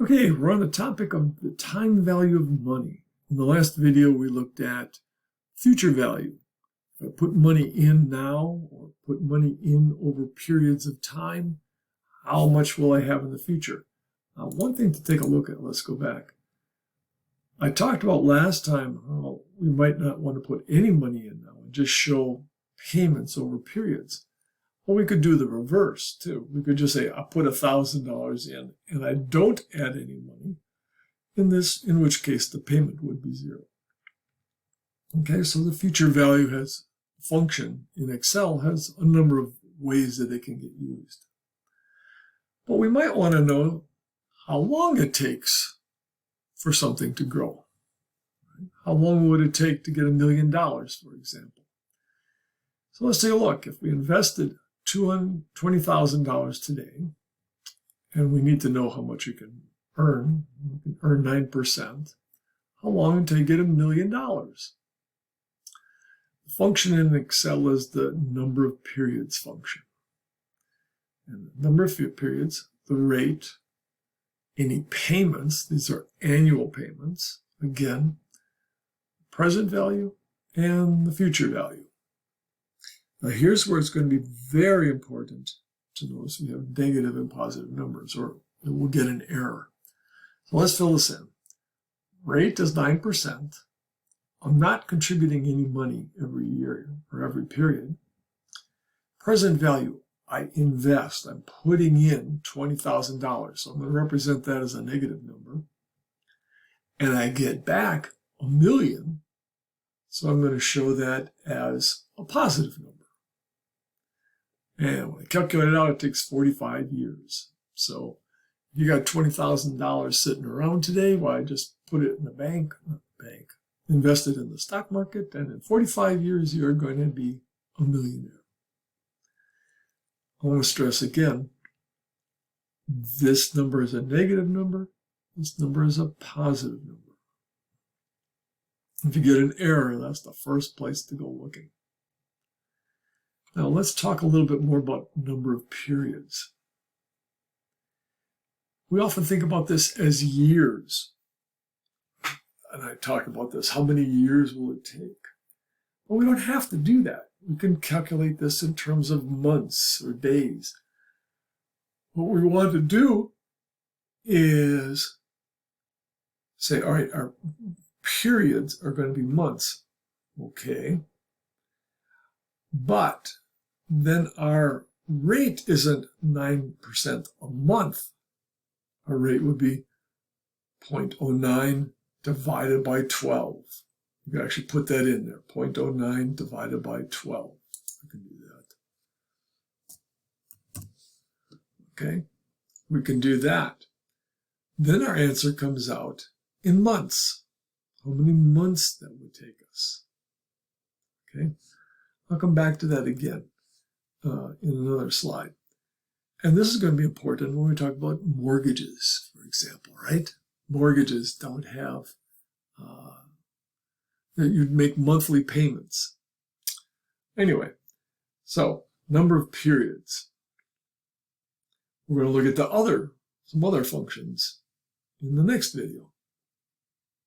Okay, we're on the topic of the time value of money. In the last video, we looked at future value. If I put money in now or put money in over periods of time, how much will I have in the future? One thing to take a look at, let's go back. I talked about last time how we might not want to put any money in now and just show payments over periods. Well, we could do the reverse too. We could just say, I put $1,000 in and I don't add any money. In which case the payment would be zero. Okay, so the future value function in Excel has a number of ways that it can get used. But we might want to know how long it takes for something to grow. How long would it take to get $1 million, for example? So let's take a look. If we invested $20,000 today, and we need to know how much you can earn. You can earn 9%. How long until you get $1 million? The function in Excel is the number of periods function. And the number of periods, the rate, any payments, these are annual payments, again, present value and the future value. Now here's where it's going to be very important to notice we have negative and positive numbers, or we'll get an error. So let's fill this in. Rate is 9%. I'm not contributing any money every year or every period. Present value, I invest. I'm putting in $20,000. So I'm going to represent that as a negative number. And I get back $1 million. So I'm going to show that as a positive number. And when I calculate it out, it takes 45 years. So if you got $20,000 sitting around today, well, I just put it in the bank, invest it in the stock market, and in 45 years, you're going to be a millionaire. I want to stress again, this number is a negative number. This number is a positive number. If you get an error, that's the first place to go looking. Now let's talk a little bit more about number of periods. We often think about this as years. And I talk about this, how many years will it take? Well, we don't have to do that. We can calculate this in terms of months or days. What we want to do is say, all right, our periods are going to be months. Okay. But then our rate isn't 9% a month. Our rate would be 0.09 divided by 12. You can actually put that in there, 0.09 divided by 12. I can do that. Okay, we can do that. Then our answer comes out in months. How many months that would take us? Okay, I'll come back to that again in another slide. And this is going to be important when we talk about mortgages, for example, right? Mortgages don't have, you'd make monthly payments. Anyway, so number of periods. We're going to look at some other functions in the next video.